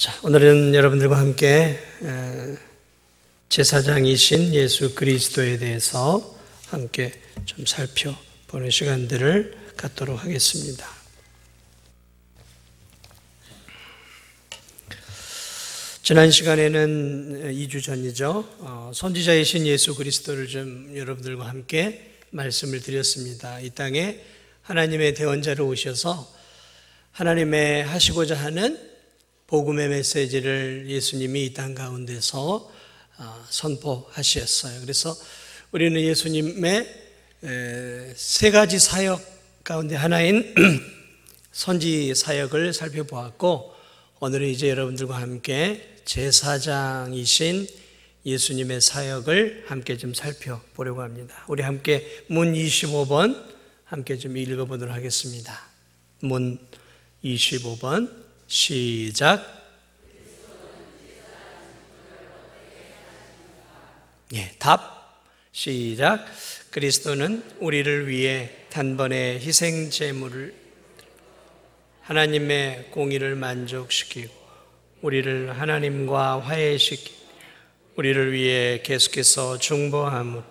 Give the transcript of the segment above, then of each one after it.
자, 오늘은 여러분들과 함께 제사장이신 예수 그리스도에 대해서 함께 좀 살펴보는 시간들을 갖도록 하겠습니다. 지난 시간에는 2주 전이죠. 선지자이신 예수 그리스도를 좀 여러분들과 함께 말씀을 드렸습니다. 이 땅에 하나님의 대언자로 오셔서 하나님의 하시고자 하는 복음의 메시지를 예수님이 이 땅 가운데서 선포하셨어요. 그래서 우리는 예수님의 세 가지 사역 가운데 하나인 선지 사역을 살펴보았고, 오늘은 이제 여러분들과 함께 제사장이신 예수님의 사역을 함께 좀 살펴보려고 합니다. 우리 함께 문 25번 함께 좀 읽어보도록 하겠습니다. 문 25번 시작. 답 시작. 그리스도는 우리를 위해 단번에 희생 제물을 하나님의 공의를 만족시키고 우리를 하나님과 화해시키고 우리를 위해 계속해서 중보함으로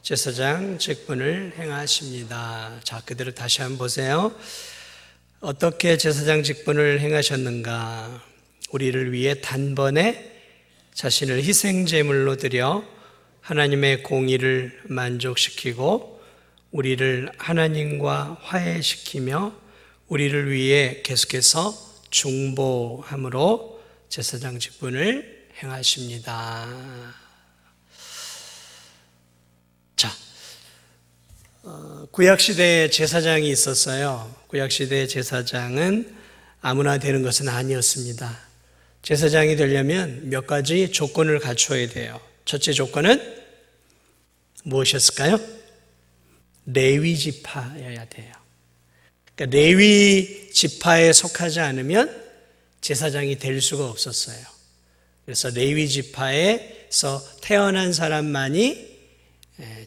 제사장 직분을 행하십니다. 자, 그대로 다시 한번 보세요. 어떻게 제사장 직분을 행하셨는가? 우리를 위해 단번에 자신을 희생 제물로 드려 하나님의 공의를 만족시키고 우리를 하나님과 화해시키며 우리를 위해 계속해서 중보함으로 제사장 직분을 행하십니다. 자, 구약시대에 제사장이 있었어요. 구약시대의 제사장은 아무나 되는 것은 아니었습니다. 제사장이 되려면 몇 가지 조건을 갖춰야 돼요. 첫째 조건은 무엇이었을까요? 레위 지파여야 돼요. 그러니까 레위 지파에 속하지 않으면 제사장이 될 수가 없었어요. 그래서 레위 지파에서 태어난 사람만이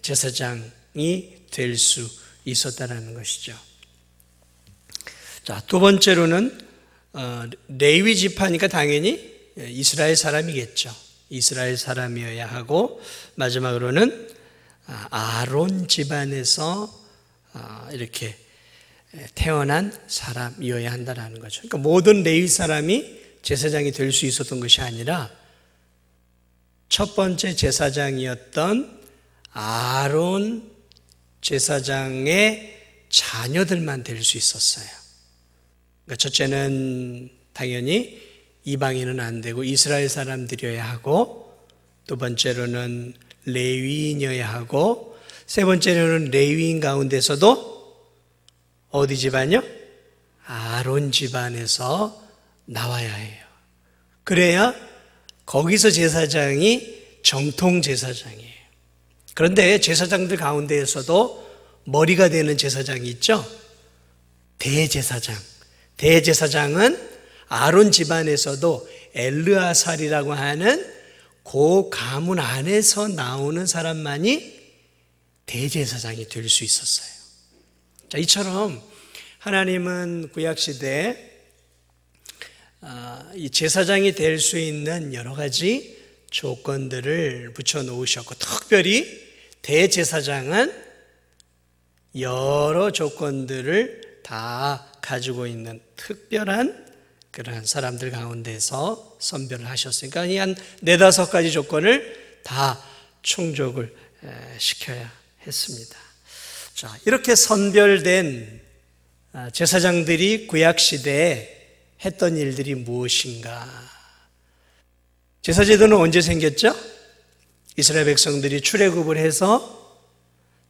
제사장이 될 수 있었다는 것이죠. 자, 두 번째로는 레위 지파니까 당연히 이스라엘 사람이겠죠. 이스라엘 사람이어야 하고, 마지막으로는 아론 집안에서 이렇게 태어난 사람이어야 한다는 거죠. 그러니까 모든 레위 사람이 제사장이 될 수 있었던 것이 아니라 첫 번째 제사장이었던 아론 제사장의 자녀들만 될 수 있었어요. 그러니까 첫째는 당연히 이방인은 안 되고 이스라엘 사람들이어야 하고, 두 번째로는 레위인이어야 하고, 세 번째로는 레위인 가운데서도 어디 집안이요? 아론 집안에서 나와야 해요. 그래야 거기서 제사장이 정통 제사장이에요. 그런데 제사장들 가운데에서도 머리가 되는 제사장이 있죠? 대제사장. 대제사장은 아론 집안에서도 엘르아살이라고 하는 그 가문 안에서 나오는 사람만이 대제사장이 될 수 있었어요. 자, 이처럼 하나님은 구약시대에 이 제사장이 될 수 있는 여러 가지 조건들을 붙여놓으셨고, 특별히 대제사장은 여러 조건들을 다 가지고 있는 특별한 그러한 사람들 가운데서 선별을 하셨으니까 이 한 4-5가지 조건을 다 충족을 시켜야 했습니다. 자, 이렇게 선별된 제사장들이 구약시대에 했던 일들이 무엇인가? 제사제도는 언제 생겼죠? 이스라엘 백성들이 출애굽을 해서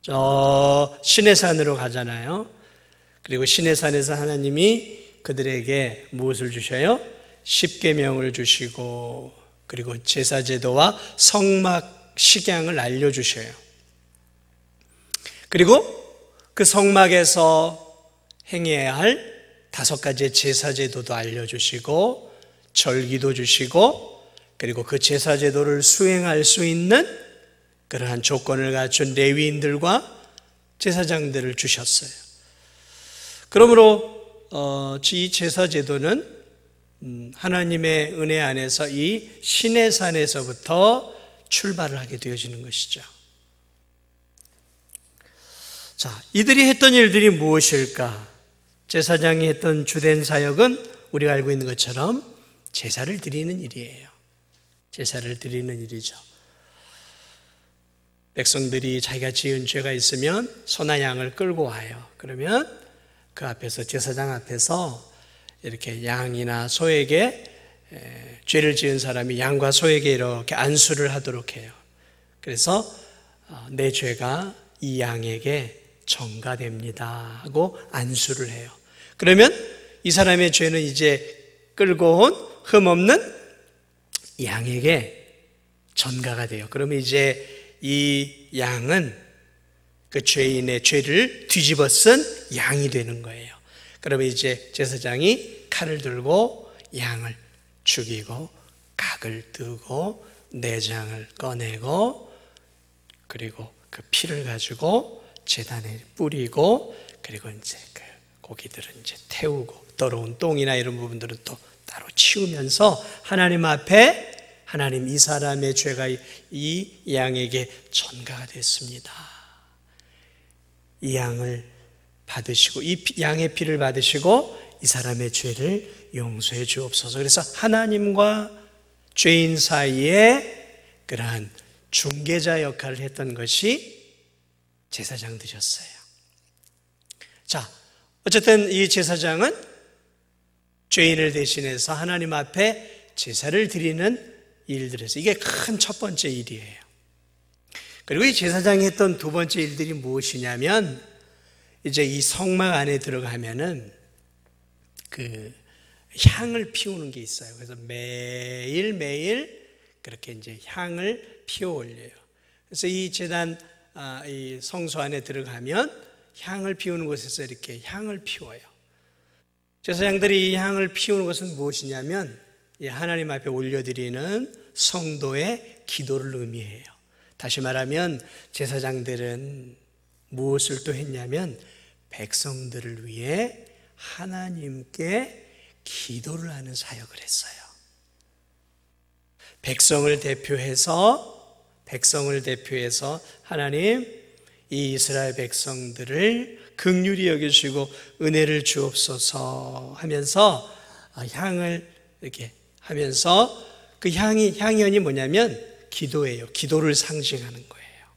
저 시내산으로 가잖아요. 그리고 시내산에서 하나님이 그들에게 무엇을 주셔요? 십계명을 주시고, 그리고 제사제도와 성막 식양을 알려주셔요. 그리고 그 성막에서 행해야 할 5가지의 제사제도도 알려주시고, 절기도 주시고, 그리고 그 제사제도를 수행할 수 있는 그러한 조건을 갖춘 레위인들과 제사장들을 주셨어요. 그러므로 이 제사제도는 하나님의 은혜 안에서 이 시내산에서부터 출발을 하게 되어지는 것이죠. 자, 이들이 했던 일들이 무엇일까? 제사장이 했던 주된 사역은 우리가 알고 있는 것처럼 제사를 드리는 일이에요. 제사를 드리는 일이죠. 백성들이 자기가 지은 죄가 있으면 소나 양을 끌고 와요. 그러면 그 앞에서, 제사장 앞에서 이렇게 양이나 소에게, 죄를 지은 사람이 양과 소에게 이렇게 안수를 하도록 해요. 그래서 내 죄가 이 양에게 전가됩니다 하고 안수를 해요. 그러면 이 사람의 죄는 이제 끌고 온 흠없는 양에게 전가가 돼요. 그러면 이제 이 양은 그 죄인의 죄를 뒤집어 쓴 양이 되는 거예요. 그러면 이제 제사장이 칼을 들고 양을 죽이고 각을 뜨고 내장을 꺼내고 그리고 그 피를 가지고 제단에 뿌리고 그리고 이제 그 고기들은 이제 태우고 더러운 똥이나 이런 부분들은 또 따로 치우면서 하나님 앞에 하나님, 이 사람의 죄가 이 양에게 전가가 됐습니다. 이 양을 받으시고 이 양의 피를 받으시고 이 사람의 죄를 용서해 주옵소서. 그래서 하나님과 죄인 사이에 그러한 중개자 역할을 했던 것이 제사장들이었어요. 자, 어쨌든 이 제사장은 죄인을 대신해서 하나님 앞에 제사를 드리는 일들에서 이게 큰 첫 번째 일이에요. 그리고 이 제사장이 했던 두 번째 일들이 무엇이냐면 이제 이 성막 안에 들어가면은 그 향을 피우는 게 있어요. 그래서 매일매일 그렇게 이제 향을 피워 올려요. 그래서 이 제단, 이 성소 안에 들어가면 향을 피우는 곳에서 이렇게 향을 피워요. 제사장들이 이 향을 피우는 것은 무엇이냐면 하나님 앞에 올려드리는 성도의 기도를 의미해요. 다시 말하면 제사장들은 무엇을 또 했냐면 백성들을 위해 하나님께 기도를 하는 사역을 했어요. 백성을 대표해서 하나님, 이 이스라엘 백성들을 긍휼히 여기시고 은혜를 주옵소서 하면서 향을 이렇게 하면서 그 향연이 뭐냐면 기도예요. 기도를 상징하는 거예요.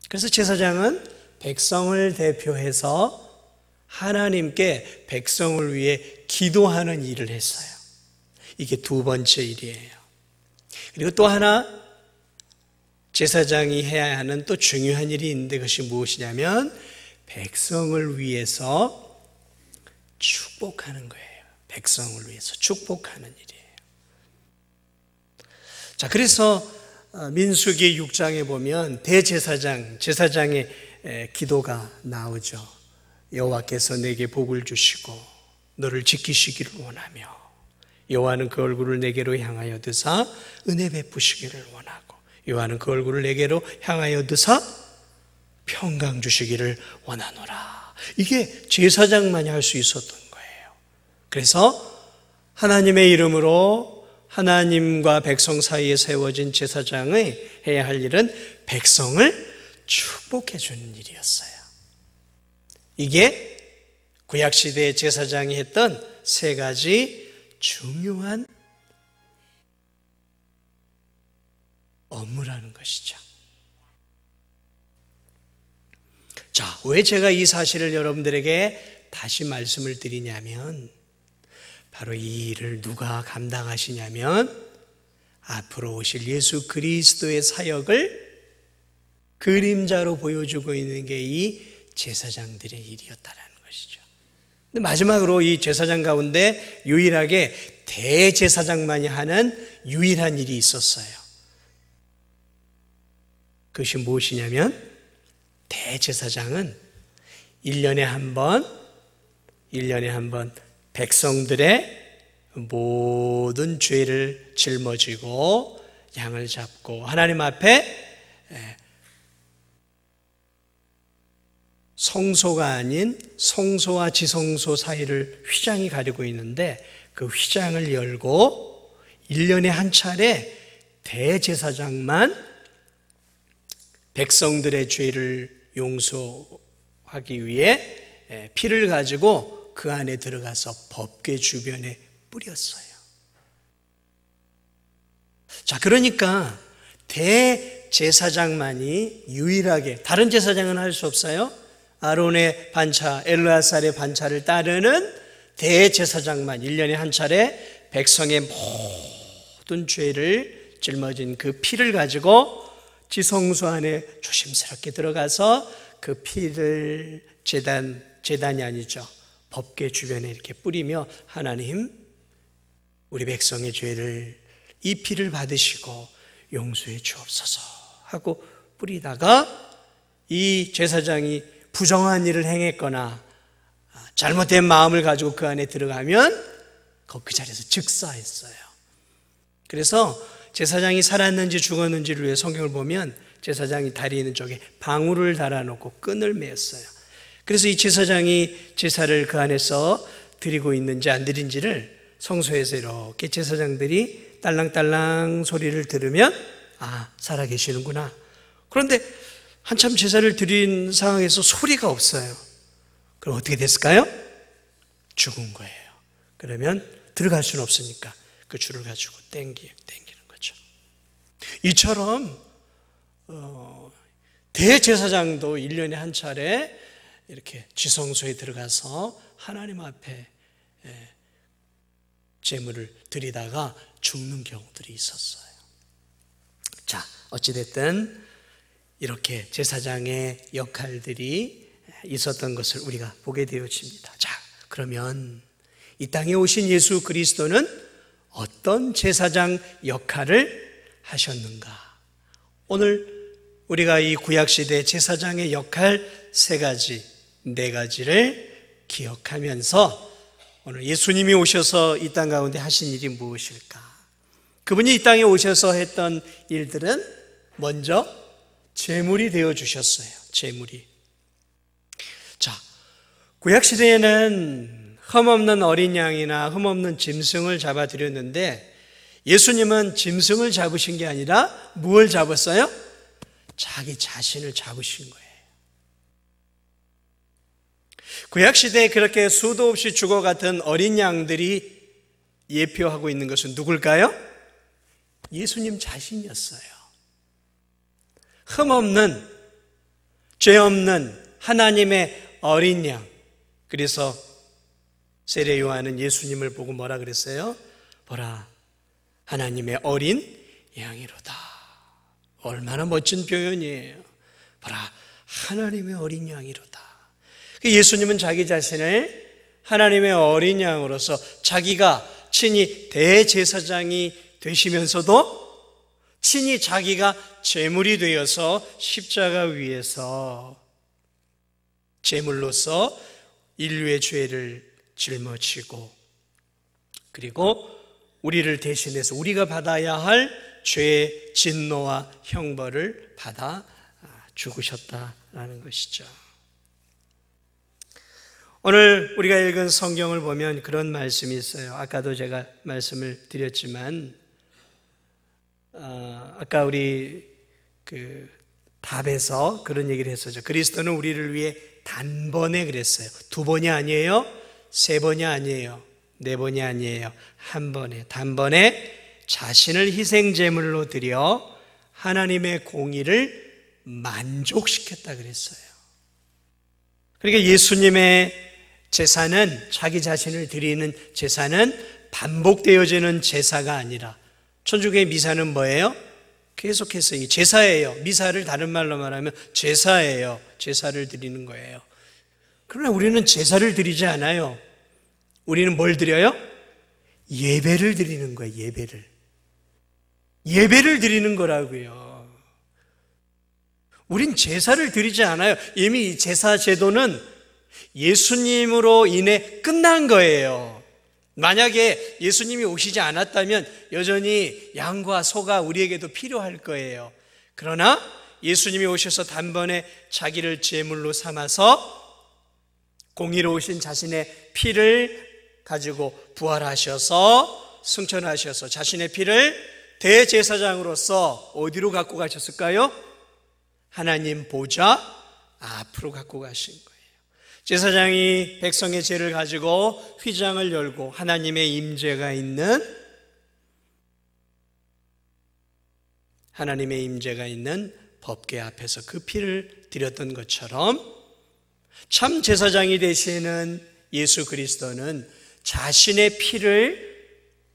그래서 제사장은 백성을 대표해서 하나님께 백성을 위해 기도하는 일을 했어요. 이게 두 번째 일이에요. 그리고 또 하나 제사장이 해야 하는 또 중요한 일이 있는데 그것이 무엇이냐면 백성을 위해서 축복하는 거예요. 백성을 위해서 축복하는 일이에요. 자, 그래서 민수기 6장에 보면 제사장의 기도가 나오죠. 여호와께서 내게 복을 주시고 너를 지키시기를 원하며 여호와는 그 얼굴을 내게로 향하여 드사 은혜 베푸시기를 원하고 여호와는 그 얼굴을 내게로 향하여 드사 평강 주시기를 원하노라. 이게 제사장만이 할 수 있었던 거예요. 그래서 하나님의 이름으로 하나님과 백성 사이에 세워진 제사장의 해야 할 일은 백성을 축복해 주는 일이었어요. 이게 구약시대의 제사장이 했던 세 가지 중요한 업무라는 것이죠. 자, 왜 제가 이 사실을 여러분들에게 다시 말씀을 드리냐면 바로 이 일을 누가 감당하시냐면 앞으로 오실 예수 그리스도의 사역을 그림자로 보여주고 있는 게 이 제사장들의 일이었다라는 것이죠. 근데 마지막으로 이 제사장 가운데 유일하게 대제사장만이 하는 유일한 일이 있었어요. 그것이 무엇이냐면 대제사장은 1년에 한 번 백성들의 모든 죄를 짊어지고 양을 잡고 하나님 앞에 성소가 아닌 성소와 지성소 사이를 휘장이 가리고 있는데 그 휘장을 열고 1년에 한 차례 대제사장만 백성들의 죄를 용서하기 위해 피를 가지고 그 안에 들어가서 법궤 주변에 뿌렸어요. 자, 그러니까 대제사장만이 유일하게, 다른 제사장은 할 수 없어요. 아론의 반차, 엘르아살의 반차를 따르는 대제사장만 1년에 한 차례 백성의 모든 죄를 짊어진 그 피를 가지고 지성소 안에 조심스럽게 들어가서 그 피를 제단이 아니죠, 법궤 주변에 이렇게 뿌리며, 하나님, 우리 백성의 죄를 이 피를 받으시고 용서해 주옵소서 하고 뿌리다가, 이 제사장이 부정한 일을 행했거나 잘못된 마음을 가지고 그 안에 들어가면 그 자리에서 즉사했어요. 그래서 제사장이 살았는지 죽었는지를 위해 성경을 보면 제사장이 다리 있는 쪽에 방울을 달아놓고 끈을 매었어요. 그래서 이 제사장이 제사를 그 안에서 드리고 있는지 안 드린지를 성소에서 이렇게 제사장들이 딸랑딸랑 소리를 들으면 살아계시는구나. 그런데 한참 제사를 드린 상황에서 소리가 없어요. 그럼 어떻게 됐을까요? 죽은 거예요. 그러면 들어갈 수는 없으니까 그 줄을 가지고 땡기는 거죠. 이처럼 대제사장도 1년에 한 차례 이렇게 지성소에 들어가서 하나님 앞에 제물을 드리다가 죽는 경우들이 있었어요. 자, 어찌됐든 이렇게 제사장의 역할들이 있었던 것을 우리가 보게 되어집니다. 자, 그러면 이 땅에 오신 예수 그리스도는 어떤 제사장 역할을 하셨는가? 오늘 우리가 이 구약시대 제사장의 역할 3가지, 4가지를 기억하면서 오늘 예수님이 오셔서 이 땅 가운데 하신 일이 무엇일까? 그분이 이 땅에 오셔서 했던 일들은 먼저 제물이 되어 주셨어요. 제물이. 자, 구약시대에는 흠없는 어린 양이나 흠없는 짐승을 잡아드렸는데, 예수님은 짐승을 잡으신 게 아니라 무엇을 잡았어요? 자기 자신을 잡으신 거예요. 구약시대에 그렇게 수도 없이 죽어갔던 어린 양들이 예표하고 있는 것은 누굴까요? 예수님 자신이었어요. 흠없는, 죄 없는 하나님의 어린 양. 그래서 세례 요한은 예수님을 보고 뭐라 그랬어요? 보라, 하나님의 어린 양이로다. 얼마나 멋진 표현이에요. 보라, 하나님의 어린 양이로다. 예수님은 자기 자신을 하나님의 어린 양으로서 자기가 친히 대제사장이 되시면서도 친히 자기가 제물이 되어서 십자가 위에서 제물로서 인류의 죄를 짊어지고, 그리고 우리를 대신해서 우리가 받아야 할 죄의 진노와 형벌을 받아 죽으셨다라는 것이죠. 오늘 우리가 읽은 성경을 보면 그런 말씀이 있어요. 아까도 제가 말씀을 드렸지만, 아까 우리 답에서 그런 얘기를 했었죠. 그리스도는 우리를 위해 단번에 그랬어요. 2번이 아니에요, 3번이 아니에요, 4번이 아니에요, 한 번에, 단번에 자신을 희생제물로 드려 하나님의 공의를 만족시켰다 그랬어요. 그러니까 예수님의 제사는, 자기 자신을 드리는 제사는 반복되어지는 제사가 아니라, 천주교의 미사는 뭐예요? 계속해서 이 제사예요. 미사를 다른 말로 말하면 제사예요. 제사를 드리는 거예요. 그러나 우리는 제사를 드리지 않아요. 우리는 뭘 드려요? 예배를 드리는 거예요. 예배를 드리는 거라고요. 우린 제사를 드리지 않아요. 이미 이 제사 제도는 예수님으로 인해 끝난 거예요. 만약에 예수님이 오시지 않았다면 여전히 양과 소가 우리에게도 필요할 거예요. 그러나 예수님이 오셔서 단번에 자기를 제물로 삼아서 공의로우신 자신의 피를 가지고 부활하셔서 승천하셔서 자신의 피를 대제사장으로서 어디로 갖고 가셨을까요? 하나님 보좌 앞으로 갖고 가신 거예요. 제사장이 백성의 죄를 가지고 휘장을 열고 하나님의 임재가 있는 법궤 앞에서 그 피를 드렸던 것처럼 참 제사장이 되시는 예수 그리스도는 자신의 피를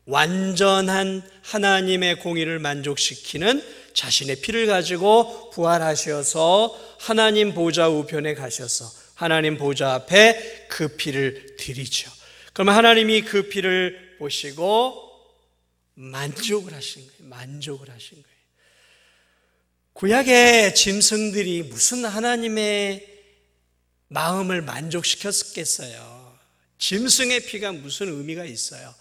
완전한 하나님의 공의를 만족시키는 자신의 피를 가지고 부활하셔서 하나님 보좌 우편에 가셔서 하나님 보좌 앞에 그 피를 드리죠. 그러면 하나님이 그 피를 보시고 만족을 하신 거예요. 만족을 하신 거예요. 구약의 짐승들이 무슨 하나님의 마음을 만족시켰겠어요? 짐승의 피가 무슨 의미가 있어요?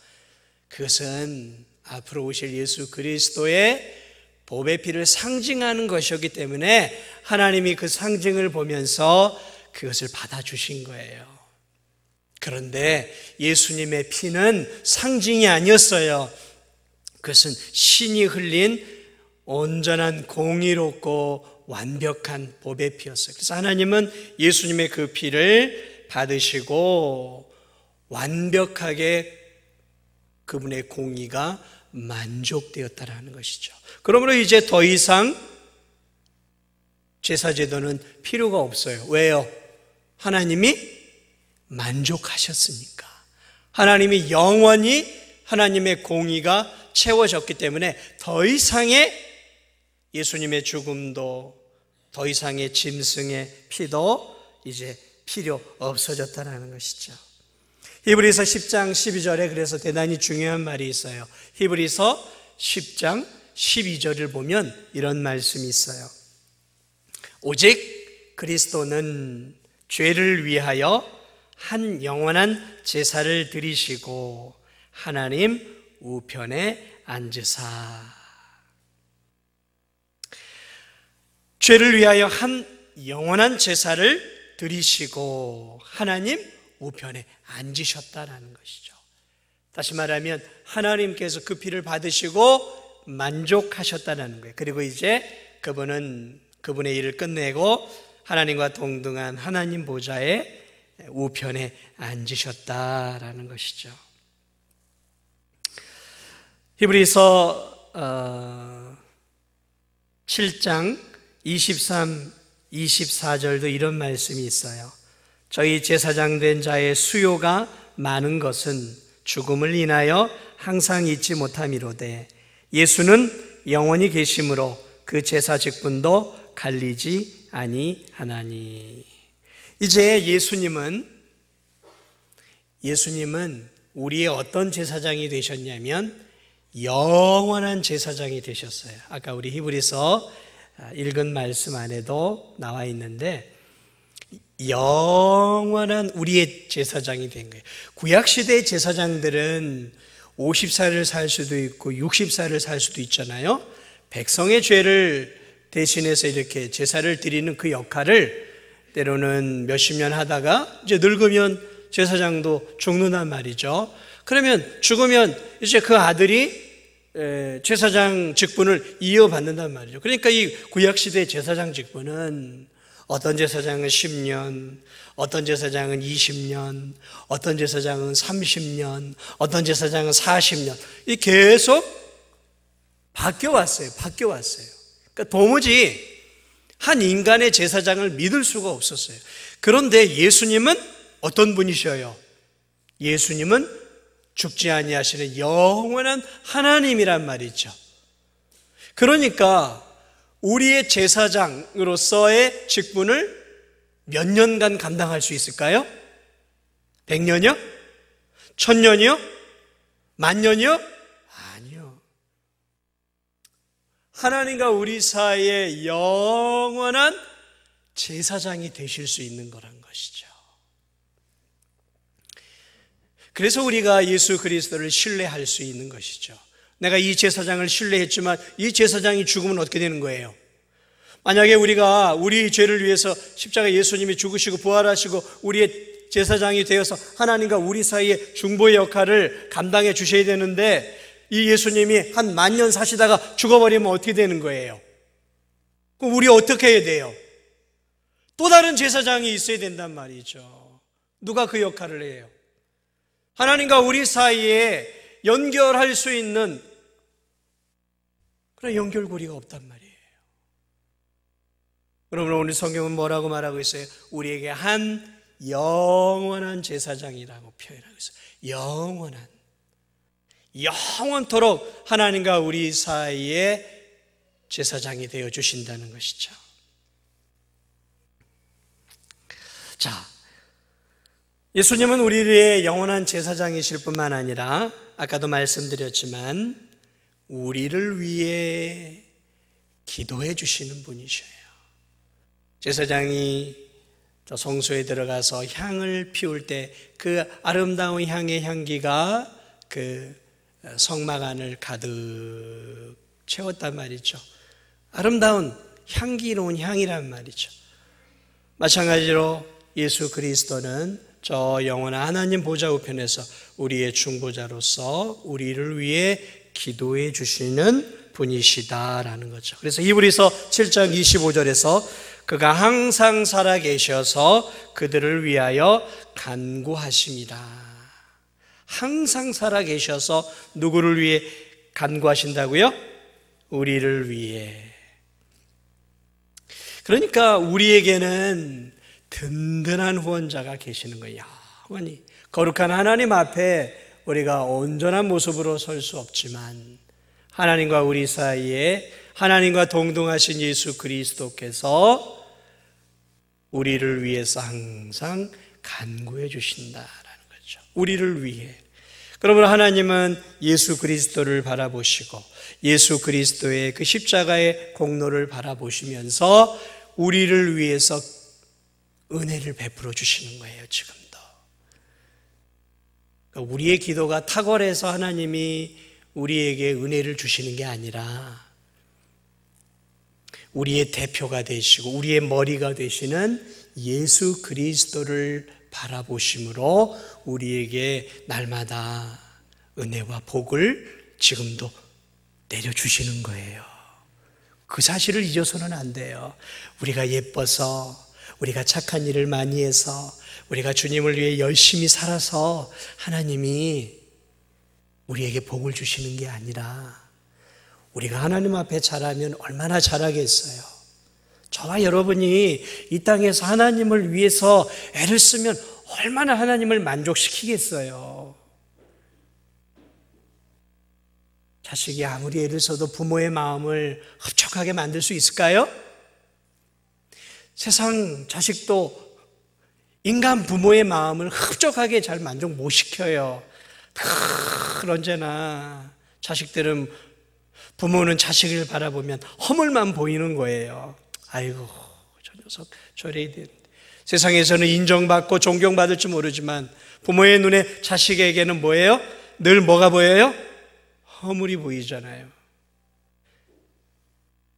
그것은 앞으로 오실 예수 그리스도의 보배 피를 상징하는 것이었기 때문에 하나님이 그 상징을 보면서 그것을 받아주신 거예요. 그런데 예수님의 피는 상징이 아니었어요. 그것은 신이 흘린 온전한 공의롭고 완벽한 보배 피였어요. 그래서 하나님은 예수님의 그 피를 받으시고 완벽하게 그분의 공의가 만족되었다라는 것이죠. 그러므로 이제 더 이상 제사제도는 필요가 없어요. 왜요? 하나님이 만족하셨으니까. 하나님이 영원히 하나님의 공의가 채워졌기 때문에 더 이상의 예수님의 죽음도 더 이상의 짐승의 피도 이제 필요 없어졌다는 것이죠. 히브리서 10장 12절에 그래서 대단히 중요한 말이 있어요. 히브리서 10장 12절을 보면 이런 말씀이 있어요. 오직 그리스도는 죄를 위하여 한 영원한 제사를 드리시고 하나님 우편에 앉으사. 죄를 위하여 한 영원한 제사를 드리시고 하나님 우편에 앉으셨다라는 것이죠. 다시 말하면 하나님께서 그 피를 받으시고 만족하셨다는 거예요. 그리고 이제 그분은 그분의 일을 끝내고 하나님과 동등한 하나님 보좌의 우편에 앉으셨다라는 것이죠. 히브리서 7장 23, 24절도 이런 말씀이 있어요. 저희 제사장 된 자의 수요가 많은 것은 죽음을 인하여 항상 잊지 못함이로되 예수는 영원히 계심으로 그 제사 직분도 갈리지 아니하나니. 이제 예수님은 우리의 어떤 제사장이 되셨냐면 영원한 제사장이 되셨어요. 아까 우리 히브리서 읽은 말씀 안에도 나와 있는데 영원한 우리의 제사장이 된 거예요. 구약시대의 제사장들은 50살을 살 수도 있고 60살을 살 수도 있잖아요. 백성의 죄를 대신해서 이렇게 제사를 드리는 그 역할을 때로는 몇십 년 하다가 이제 늙으면 제사장도 죽는단 말이죠. 그러면 죽으면 이제 그 아들이 제사장 직분을 이어받는단 말이죠. 그러니까 이 구약시대의 제사장 직분은 어떤 제사장은 10년, 어떤 제사장은 20년, 어떤 제사장은 30년, 어떤 제사장은 40년, 이 계속 바뀌어왔어요. 그러니까 도무지 한 인간의 제사장을 믿을 수가 없었어요. 그런데 예수님은 어떤 분이셔요? 예수님은 죽지 아니하시는 영원한 하나님이란 말이죠. 그러니까 우리의 제사장으로서의 직분을 몇 년간 감당할 수 있을까요? 100년이요? 1000년이요? 10,000년이요? 아니요. 하나님과 우리 사이에 영원한 제사장이 되실 수 있는 거란 것이죠. 그래서 우리가 예수 그리스도를 신뢰할 수 있는 것이죠. 내가 이 제사장을 신뢰했지만 이 제사장이 죽으면 어떻게 되는 거예요? 만약에 우리가 우리 죄를 위해서 십자가 예수님이 죽으시고 부활하시고 우리의 제사장이 되어서 하나님과 우리 사이의 중보의 역할을 감당해 주셔야 되는데 이 예수님이 한 10,000년 사시다가 죽어버리면 어떻게 되는 거예요? 그럼 우리 어떻게 해야 돼요? 또 다른 제사장이 있어야 된단 말이죠. 누가 그 역할을 해요? 하나님과 우리 사이에 연결할 수 있는 그런 연결고리가 없단 말이에요. 여러분, 오늘 성경은 뭐라고 말하고 있어요? 우리에게 한 영원한 제사장이라고 표현하고 있어요. 영원토록 하나님과 우리 사이에 제사장이 되어 주신다는 것이죠. 자, 예수님은 우리의 영원한 제사장이실 뿐만 아니라 아까도 말씀드렸지만 우리를 위해 기도해 주시는 분이셔요. 제사장이 저 성소에 들어가서 향을 피울 때 그 아름다운 향의 향기가 그 성막 안을 가득 채웠단 말이죠. 아름다운 향기로운 향이란 말이죠. 마찬가지로 예수 그리스도는 저 영원한 하나님 보좌 우편에서 우리의 중보자로서 우리를 위해 기도해 주시는 분이시다라는 거죠. 그래서 히브리서 7장 25절에서 그가 항상 살아 계셔서 그들을 위하여 간구하십니다. 항상 살아 계셔서 누구를 위해 간구하신다고요? 우리를 위해. 그러니까 우리에게는 든든한 후원자가 계시는 거예요. 영원히 거룩한 하나님 앞에 우리가 온전한 모습으로 설 수 없지만 하나님과 우리 사이에 하나님과 동등하신 예수 그리스도께서 우리를 위해서 항상 간구해 주신다라는 거죠. 우리를 위해. 그러므로 하나님은 예수 그리스도를 바라보시고 예수 그리스도의 그 십자가의 공로를 바라보시면서 우리를 위해서 은혜를 베풀어 주시는 거예요. 지금도. 그러니까 우리의 기도가 탁월해서 하나님이 우리에게 은혜를 주시는 게 아니라 우리의 대표가 되시고 우리의 머리가 되시는 예수 그리스도를 바라보심으로 우리에게 날마다 은혜와 복을 지금도 내려주시는 거예요. 그 사실을 잊어서는 안 돼요. 우리가 예뻐서, 우리가 착한 일을 많이 해서, 우리가 주님을 위해 열심히 살아서 하나님이 우리에게 복을 주시는 게 아니라 우리가 하나님 앞에 잘하면 얼마나 잘하겠어요. 저와 여러분이 이 땅에서 하나님을 위해서 애를 쓰면 얼마나 하나님을 만족시키겠어요. 자식이 아무리 애를 써도 부모의 마음을 흡족하게 만들 수 있을까요? 세상 자식도 인간 부모의 마음을 흡족하게 잘 만족 못 시켜요. 늘 언제나 자식들은 부모는 자식을 바라보면 허물만 보이는 거예요. 아이고, 저 녀석 저래야 되는데. 세상에서는 인정받고 존경받을지 모르지만 부모의 눈에 자식에게는 뭐예요? 늘 뭐가 보여요? 허물이 보이잖아요.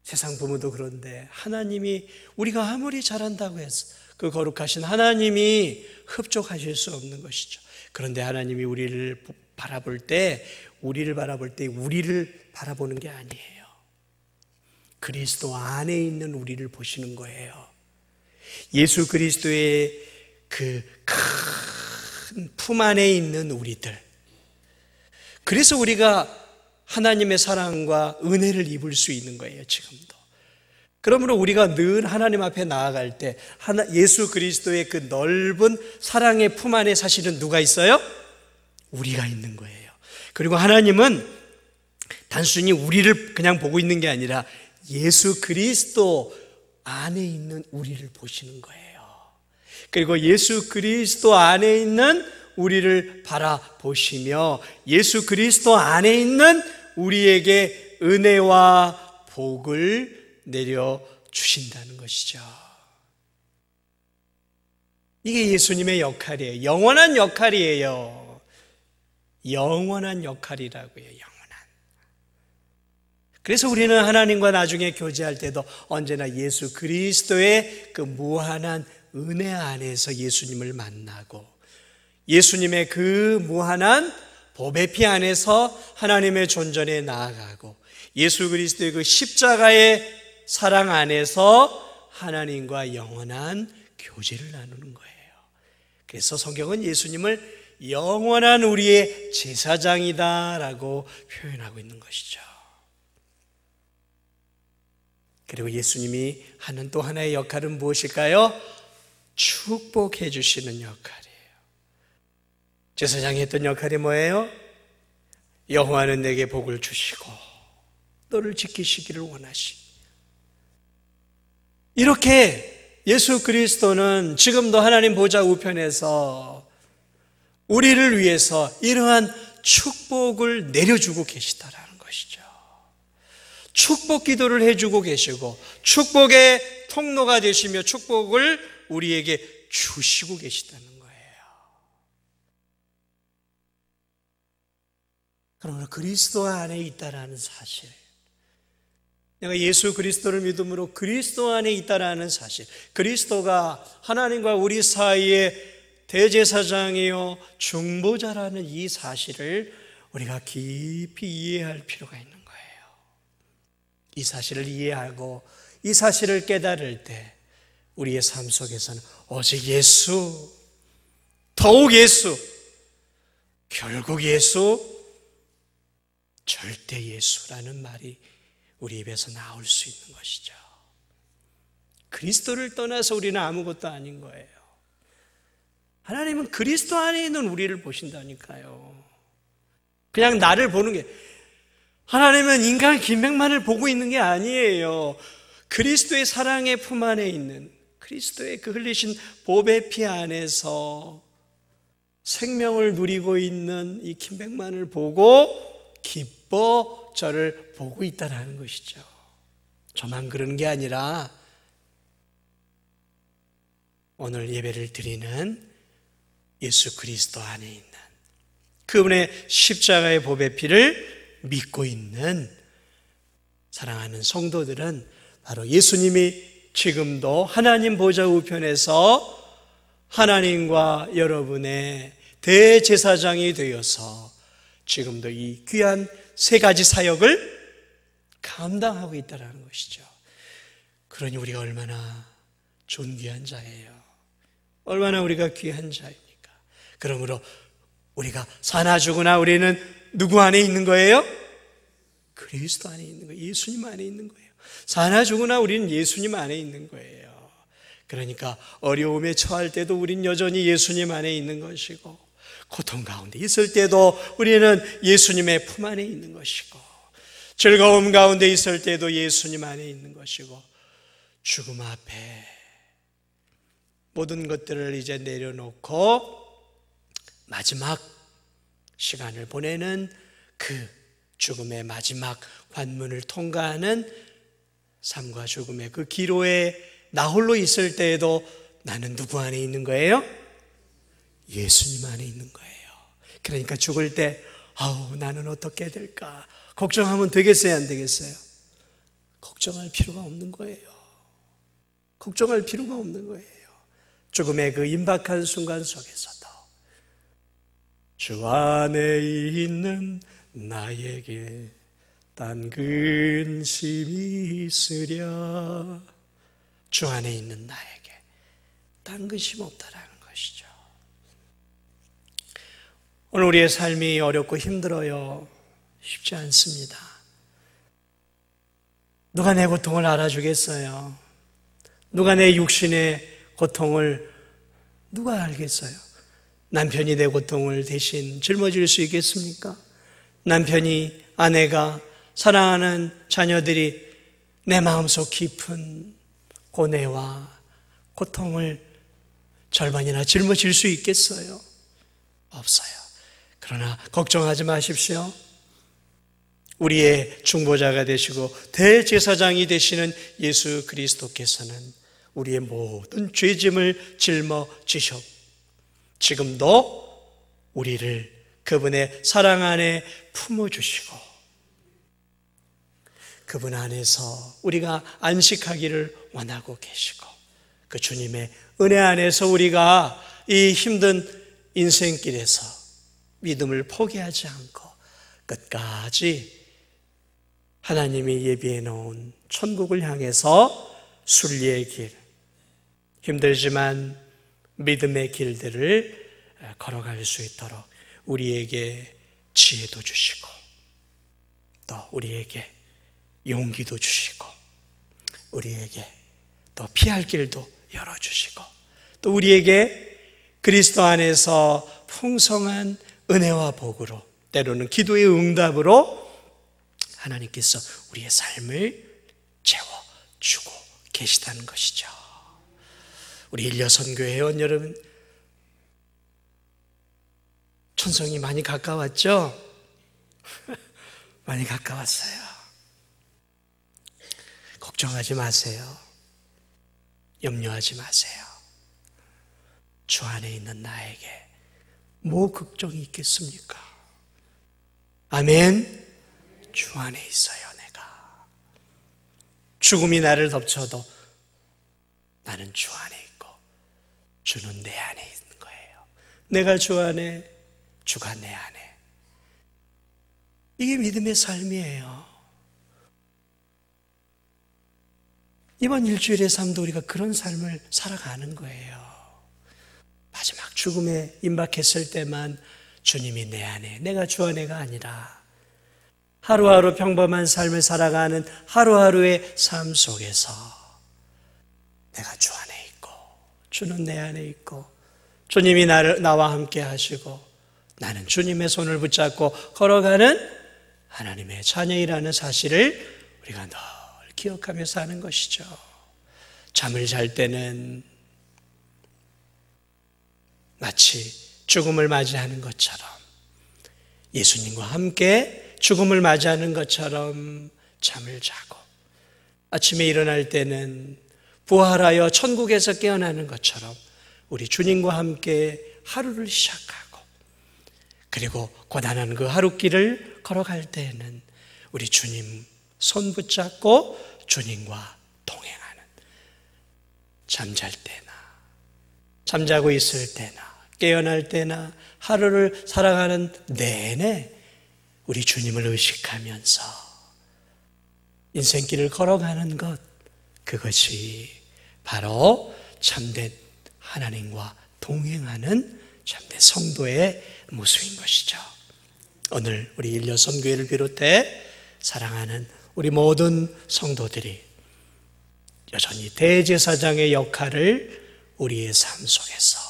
세상 부모도 그런데 하나님이 우리가 아무리 잘한다고 해서 그 거룩하신 하나님이 흡족하실 수 없는 것이죠. 그런데 하나님이 우리를 바라볼 때 우리를 바라보는 게 아니에요. 그리스도 안에 있는 우리를 보시는 거예요. 예수 그리스도의 그 큰 품 안에 있는 우리들. 그래서 우리가 하나님의 사랑과 은혜를 입을 수 있는 거예요, 지금도. 그러므로 우리가 늘 하나님 앞에 나아갈 때 예수 그리스도의 그 넓은 사랑의 품 안에 사실은 누가 있어요? 우리가 있는 거예요. 그리고 하나님은 단순히 우리를 그냥 보고 있는 게 아니라 예수 그리스도 안에 있는 우리를 보시는 거예요. 그리고 예수 그리스도 안에 있는 우리를 바라보시며 예수 그리스도 안에 있는 우리에게 은혜와 복을 내려주신다는 것이죠. 이게 예수님의 역할이에요. 영원한 역할이에요. 영원한 역할이라고요. 영원한. 그래서 우리는 하나님과 나중에 교제할 때도 언제나 예수 그리스도의 그 무한한 은혜 안에서 예수님을 만나고 예수님의 그 무한한 보배 피 안에서 하나님의 존전에 나아가고 예수 그리스도의 그 십자가의 사랑 안에서 하나님과 영원한 교제를 나누는 거예요. 그래서 성경은 예수님을 영원한 우리의 제사장이다라고 표현하고 있는 것이죠. 그리고 예수님이 하는 또 하나의 역할은 무엇일까요? 축복해 주시는 역할이에요. 제사장이 했던 역할이 뭐예요? 여호와는 내게 복을 주시고 너를 지키시기를 원하시. 이렇게 예수 그리스도는 지금도 하나님 보좌 우편에서 우리를 위해서 이러한 축복을 내려주고 계시다라는 것이죠. 축복 기도를 해주고 계시고 축복의 통로가 되시며 축복을 우리에게 주시고 계시다는 거예요. 그러므로 그리스도 안에 있다라는 사실, 내가 예수 그리스도를 믿음으로 그리스도 안에 있다라는 사실, 그리스도가 하나님과 우리 사이에 대제사장이요 중보자라는 이 사실을 우리가 깊이 이해할 필요가 있는 거예요. 이 사실을 이해하고 이 사실을 깨달을 때 우리의 삶 속에서는 오직 예수, 더욱 예수, 결국 예수, 절대 예수라는 말이 우리 입에서 나올 수 있는 것이죠. 그리스도를 떠나서 우리는 아무것도 아닌 거예요. 하나님은 그리스도 안에 있는 우리를 보신다니까요. 그냥 나를 보는 게, 하나님은 인간 김백만을 보고 있는 게 아니에요. 그리스도의 사랑의 품 안에 있는, 그리스도의 그 흘리신 보배 피 안에서 생명을 누리고 있는 이 김백만을 보고 기뻐 저를 보고 있다는 것이죠. 저만 그러는 게 아니라 오늘 예배를 드리는 예수 그리스도 안에 있는 그분의 십자가의 보배 피를 믿고 있는 사랑하는 성도들은 바로 예수님이 지금도 하나님 보좌 우편에서 하나님과 여러분의 대제사장이 되어서 지금도 이 귀한 세 가지 사역을 감당하고 있다는 것이죠. 그러니 우리가 얼마나 존귀한 자예요. 얼마나 우리가 귀한 자입니까? 그러므로 우리가 사나 죽으나 우리는 누구 안에 있는 거예요? 그리스도 안에 있는 거예요. 예수님 안에 있는 거예요. 사나 죽으나 우리는 예수님 안에 있는 거예요. 그러니까 어려움에 처할 때도 우리는 여전히 예수님 안에 있는 것이고, 고통 가운데 있을 때도 우리는 예수님의 품 안에 있는 것이고, 즐거움 가운데 있을 때도 예수님 안에 있는 것이고, 죽음 앞에 모든 것들을 이제 내려놓고 마지막 시간을 보내는 그 죽음의 마지막 관문을 통과하는 삶과 죽음의 그 기로에 나 홀로 있을 때에도 나는 누구 안에 있는 거예요? 예수님 안에 있는 거예요. 그러니까 죽을 때 아우 나는 어떻게 될까 걱정하면 되겠어요, 안 되겠어요? 걱정할 필요가 없는 거예요. 걱정할 필요가 없는 거예요. 죽음의 그 임박한 순간 속에서도 주 안에 있는 나에게 딴 근심이 있으랴. 주 안에 있는 나에게 딴 근심 없다라는 것이죠. 오늘 우리의 삶이 어렵고 힘들어요. 쉽지 않습니다. 누가 내 고통을 알아주겠어요? 누가 내 육신의 고통을 누가 알겠어요? 남편이 내 고통을 대신 짊어질 수 있겠습니까? 남편이, 아내가, 사랑하는 자녀들이 내 마음속 깊은 고뇌와 고통을 절반이나 짊어질 수 있겠어요? 없어요. 그러나 걱정하지 마십시오. 우리의 중보자가 되시고 대제사장이 되시는 예수 그리스도께서는 우리의 모든 죄짐을 짊어지셨고 지금도 우리를 그분의 사랑 안에 품어주시고 그분 안에서 우리가 안식하기를 원하고 계시고 그 주님의 은혜 안에서 우리가 이 힘든 인생길에서 믿음을 포기하지 않고 끝까지 하나님이 예비해 놓은 천국을 향해서 순리의 길, 힘들지만 믿음의 길들을 걸어갈 수 있도록 우리에게 지혜도 주시고 또 우리에게 용기도 주시고 우리에게 또 피할 길도 열어주시고 또 우리에게 그리스도 안에서 풍성한 은혜와 복으로 때로는 기도의 응답으로 하나님께서 우리의 삶을 채워주고 계시다는 것이죠. 우리 일려선교회 회원 여러분, 천성이 많이 가까웠죠? 많이 가까웠어요. 걱정하지 마세요. 염려하지 마세요. 주 안에 있는 나에게 뭐 걱정이 있겠습니까? 아멘. 주 안에 있어요. 내가 죽음이 나를 덮쳐도 나는 주 안에 있고 주는 내 안에 있는 거예요. 내가 주 안에, 주가 내 안에. 이게 믿음의 삶이에요. 이번 일주일의 삶도 우리가 그런 삶을 살아가는 거예요. 마지막 죽음에 임박했을 때만 주님이 내 안에, 내가 주 안에가 아니라 하루하루 평범한 삶을 살아가는 하루하루의 삶 속에서 내가 주 안에 있고 주는 내 안에 있고 주님이 나와 함께 하시고 나는 주님의 손을 붙잡고 걸어가는 하나님의 자녀이라는 사실을 우리가 늘 기억하며 사는 것이죠. 잠을 잘 때는 마치 죽음을 맞이하는 것처럼 예수님과 함께 죽음을 맞이하는 것처럼 잠을 자고 아침에 일어날 때는 부활하여 천국에서 깨어나는 것처럼 우리 주님과 함께 하루를 시작하고 그리고 고단한 그 하루길을 걸어갈 때에는 우리 주님 손 붙잡고 주님과 동행하는, 잠잘 때나 잠자고 있을 때나 깨어날 때나 하루를 살아가는 내내 우리 주님을 의식하면서 인생길을 걸어가는 것, 그것이 바로 참된 하나님과 동행하는 참된 성도의 모습인 것이죠. 오늘 우리 일려선교회를 비롯해 사랑하는 우리 모든 성도들이 여전히 대제사장의 역할을 우리의 삶 속에서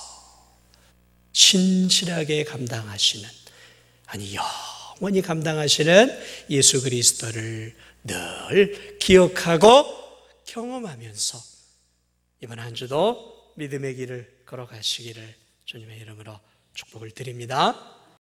신실하게 감당하시는, 아니 영원히 감당하시는 예수 그리스도를 늘 기억하고 경험하면서 이번 한 주도 믿음의 길을 걸어가시기를 주님의 이름으로 축복을 드립니다.